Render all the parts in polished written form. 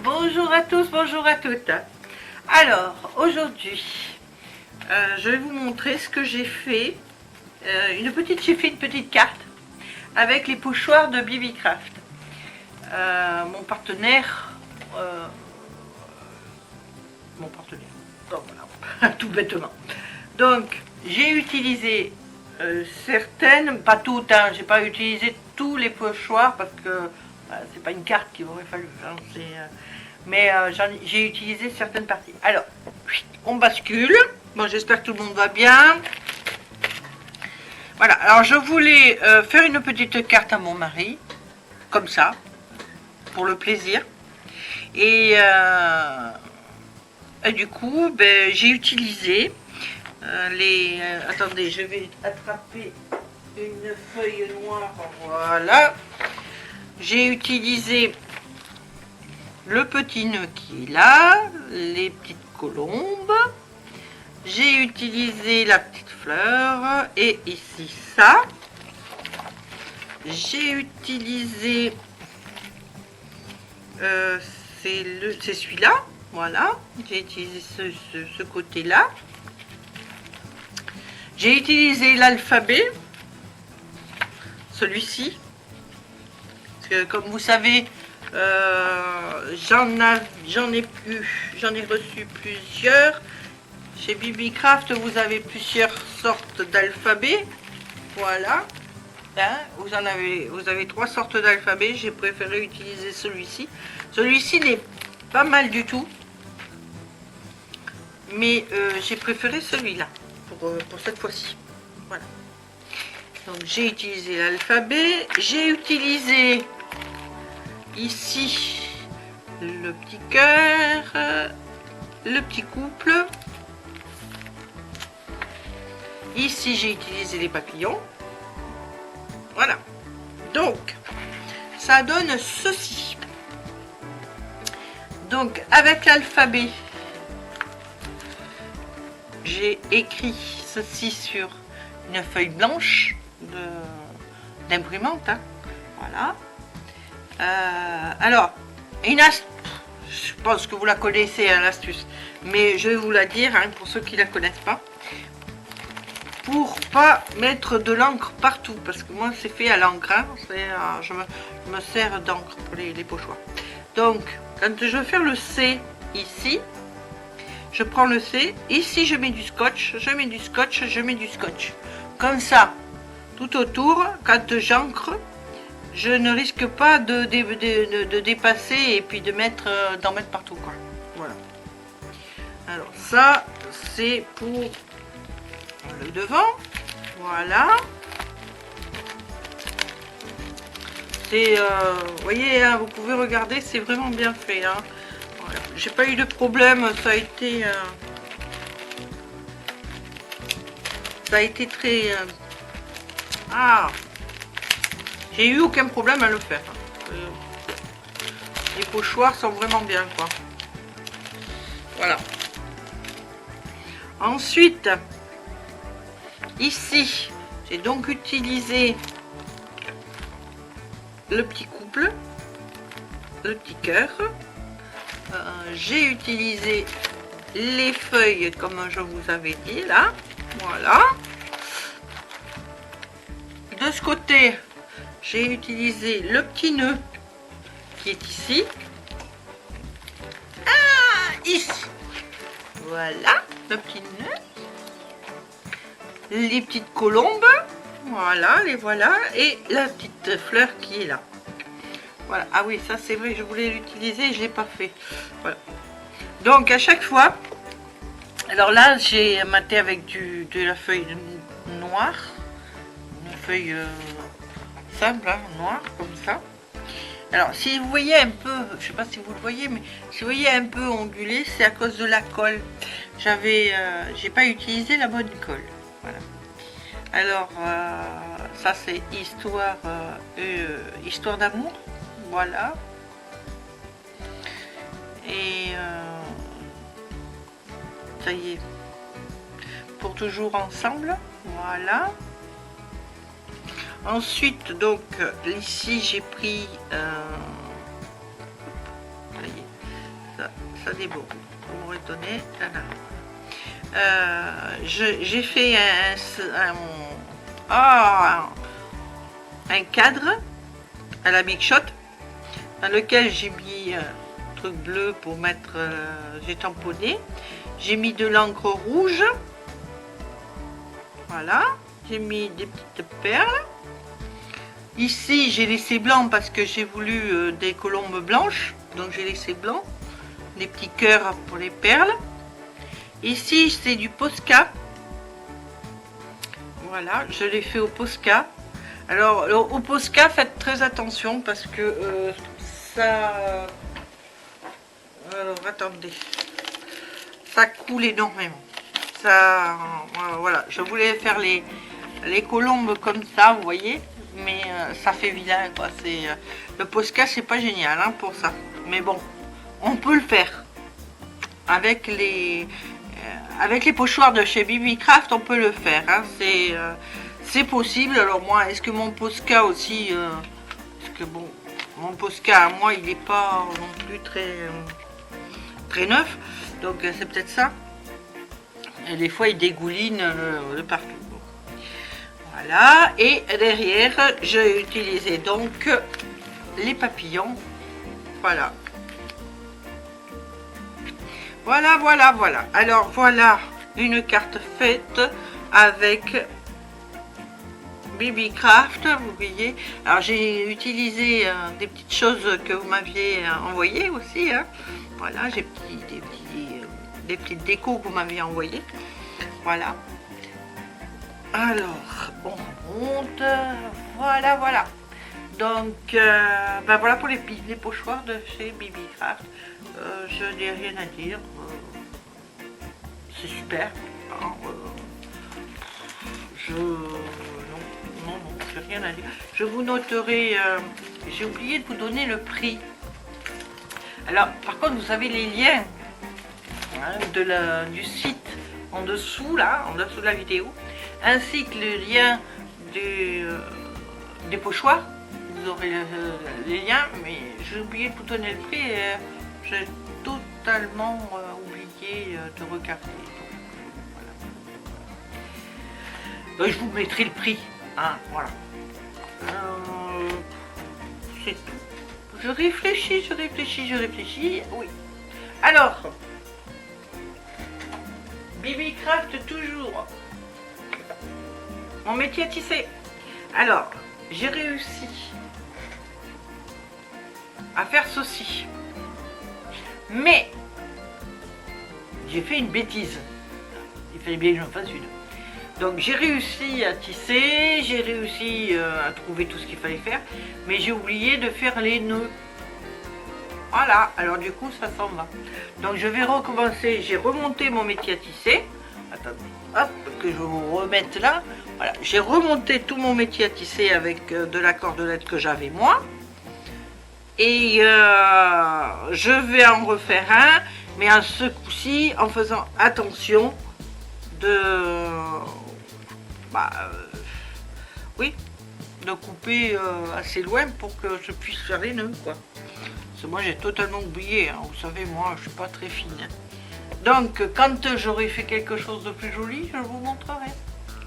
Bonjour à tous, bonjour à toutes. Alors, aujourd'hui, je vais vous montrer ce que j'ai fait. J'ai fait une petite carte avec les pochoirs de BB Craft. Mon partenaire, donc voilà, tout bêtement. Donc, j'ai utilisé certaines, pas toutes, hein, j'ai pas utilisé tous les pochoirs parce que c'est pas une carte qu'il aurait fallu, hein, mais j'ai utilisé certaines parties. Alors, on bascule. Bon, j'espère que tout le monde va bien. Voilà, alors je voulais faire une petite carte à mon mari, comme ça, pour le plaisir. Et du coup, ben, j'ai utilisé attendez, je vais attraper une feuille noire, voilà. J'ai utilisé le petit nœud qui est là, les petites colombes. J'ai utilisé la petite fleur et ici ça. J'ai utilisé c'est celui-là, voilà. J'ai utilisé ce côté-là. J'ai utilisé l'alphabet, celui-ci. Comme vous savez, j'en ai reçu plusieurs. Chez BB Craft, vous avez plusieurs sortes d'alphabets. Voilà. Hein, vous avez 3 sortes d'alphabets. J'ai préféré utiliser celui-ci. Celui-ci n'est pas mal du tout. Mais j'ai préféré celui-là pour cette fois-ci. Voilà. Donc j'ai utilisé l'alphabet. J'ai utilisé ici le petit cœur, le petit couple. Ici j'ai utilisé les papillons. Voilà. Donc ça donne ceci. Donc avec l'alphabet, j'ai écrit ceci sur une feuille blanche d'imprimante. Hein. Voilà. Alors, je pense que vous la connaissez, hein, l'astuce, mais je vais vous la dire hein, pour ceux qui ne la connaissent pas. Pour pas mettre de l'encre partout, parce que moi c'est fait à l'encre, hein, je me sers d'encre pour les pochoirs. Donc, quand je veux faire le C ici, je prends le C, ici je mets du scotch, je mets du scotch, je mets du scotch. Comme ça, tout autour, quand j'encre, je ne risque pas de dépasser et puis d'en mettre partout, quoi. Voilà. Alors ça, c'est pour le devant. Voilà. C'est, vous voyez, hein, vous pouvez regarder, c'est vraiment bien fait. Hein. Voilà. J'ai pas eu de problème, ça a été très... j'ai eu aucun problème à le faire. Les pochoirs sont vraiment bien, quoi. Voilà. Ensuite, ici, j'ai donc utilisé le petit couple, le petit cœur. J'ai utilisé les feuilles, comme je vous avais dit, là. Voilà. De ce côté, j'ai utilisé le petit nœud qui est ici. Ici. Voilà, le petit nœud. Les petites colombes. Voilà, les voilà. Et la petite fleur qui est là. Voilà. Ah oui, ça c'est vrai, je voulais l'utiliser, je ne l'ai pas fait. Voilà. Donc à chaque fois, alors là, j'ai maté avec de la feuille noire. Une feuille simple, hein, noire, comme ça. Alors, si vous voyez un peu, je ne sais pas si vous le voyez, mais si vous voyez un peu ondulé, c'est à cause de la colle. J'ai pas utilisé la bonne colle. Voilà. Alors, ça c'est histoire d'amour. Voilà. Et ça y est. Pour toujours ensemble. Voilà. Ensuite, donc, ici, j'ai pris ça déboule. Vous m'aurez donné, là. J'ai fait un cadre à la Big Shot dans lequel j'ai mis un truc bleu pour mettre, j'ai tamponné, j'ai mis de l'encre rouge, voilà, j'ai mis des petites perles. Ici j'ai laissé blanc parce que j'ai voulu des colombes blanches, donc j'ai laissé blanc, des petits cœurs pour les perles. Ici c'est du Posca, voilà, je l'ai fait au Posca. Alors au Posca, faites très attention parce que ça, alors attendez, ça coule énormément. Ça, voilà, je voulais faire les colombes comme ça, vous voyez, mais ça fait vilain quoi. C'est le Posca, c'est pas génial hein, pour ça, mais bon, on peut le faire avec les pochoirs de chez BB Craft, on peut le faire hein, c'est possible. Alors moi, est-ce que mon Posca aussi, parce que bon, mon Posca à moi, il n'est pas non plus très neuf, donc c'est peut-être ça. Et des fois, il dégouline de partout. Bon. Voilà, et derrière, j'ai utilisé donc les papillons. Voilà. Voilà. Alors voilà une carte faite avec BB Craft, vous voyez. Alors j'ai utilisé des petites choses que vous m'aviez envoyées aussi. Hein. Voilà, j'ai des petites décos que vous m'aviez envoyées. Voilà. Alors, on monte. Voilà. Donc, ben voilà pour les pochoirs de chez BB Craft. Je n'ai rien à dire. C'est super. Hein, non, j'ai rien à dire. Je vous noterai. J'ai oublié de vous donner le prix. Alors, par contre, vous avez les liens hein, du site en dessous, là, en dessous de la vidéo, ainsi que le lien des pochoirs. Vous aurez les liens, mais j'ai oublié de vous donner le prix et j'ai totalement oublié de regarder. Donc, voilà. Je vous mettrai le prix, hein, voilà. C'est tout. Je réfléchis, oui. Alors, BB Craft toujours. Mon métier à tisser. Alors, j'ai réussi à faire ceci. Mais, j'ai fait une bêtise. Il fallait bien que j'en fasse une. Donc j'ai réussi à tisser, j'ai réussi à trouver tout ce qu'il fallait faire, mais j'ai oublié de faire les nœuds. Voilà, alors du coup ça s'en va. Donc je vais recommencer, j'ai remonté mon métier à tisser. Attendez, hop, que je vous remette là. Voilà, j'ai remonté tout mon métier à tisser avec de la cordelette que j'avais moi. Et je vais en refaire un, mais à ce coup-ci en faisant attention de... oui, de couper assez loin pour que je puisse faire les nœuds quoi. Parce que moi j'ai totalement oublié, hein. Vous savez moi je suis pas très fine. Donc quand j'aurai fait quelque chose de plus joli, je vous montrerai.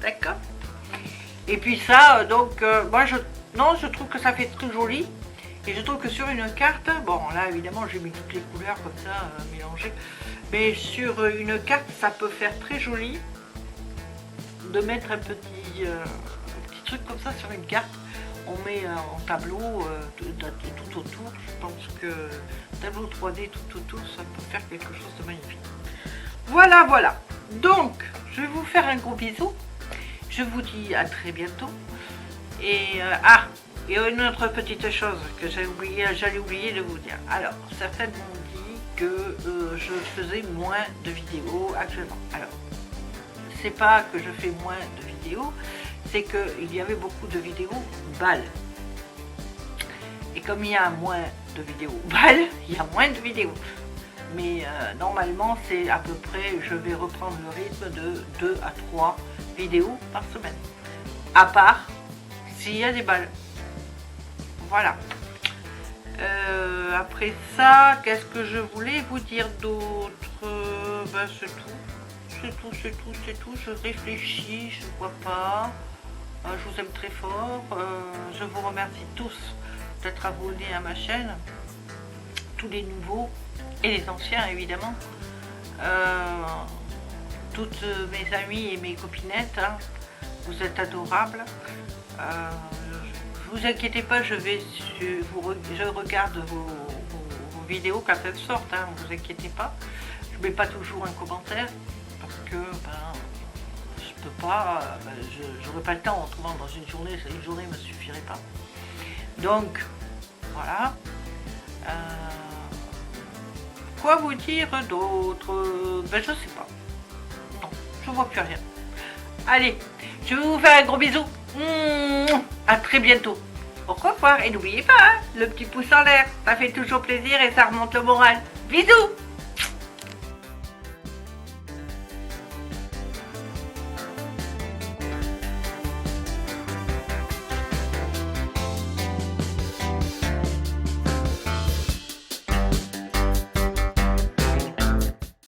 D'accord? Et puis ça, donc moi je trouve que ça fait très joli. Et je trouve que sur une carte, bon là évidemment j'ai mis toutes les couleurs comme ça mélangées, mais sur une carte ça peut faire très joli de mettre un petit truc comme ça sur une carte. On met en tableau tout autour. Je pense que tableau 3D tout autour, ça peut faire quelque chose de magnifique. Voilà. Donc, je vais vous faire un gros bisou. Je vous dis à très bientôt. Et il y a une autre petite chose que j'allais oublier de vous dire. Alors, certains m'ont dit que je faisais moins de vidéos actuellement. Alors, c'est pas que je fais moins de vidéos, c'est qu'il y avait beaucoup de vidéos balles. Et comme il y a moins de vidéos balles, il y a moins de vidéos. Mais normalement, c'est à peu près, je vais reprendre le rythme de 2 à 3 vidéos par semaine. À part s'il y a des balles. Voilà. Après ça, qu'est-ce que je voulais vous dire d'autre? Ben, c'est tout. C'est tout. Je réfléchis, je vois pas. Je vous aime très fort. Je vous remercie tous d'être abonnés à ma chaîne. Tous les nouveaux et les anciens, évidemment. Toutes mes amies et mes copinettes, hein, vous êtes adorables. Vous inquiétez pas, je regarde vos vidéos quand elles sortent, hein, vous inquiétez pas. Je mets pas toujours un commentaire parce que je peux pas, j'aurais pas le temps, autrement dans une journée me suffirait pas. Donc voilà. Quoi vous dire d'autre? Ben je sais pas. Non, je vois plus rien. Allez, je vous fais un gros bisou. À très bientôt. Au revoir et n'oubliez pas, hein, le petit pouce en l'air, ça fait toujours plaisir et ça remonte le moral. Bisous.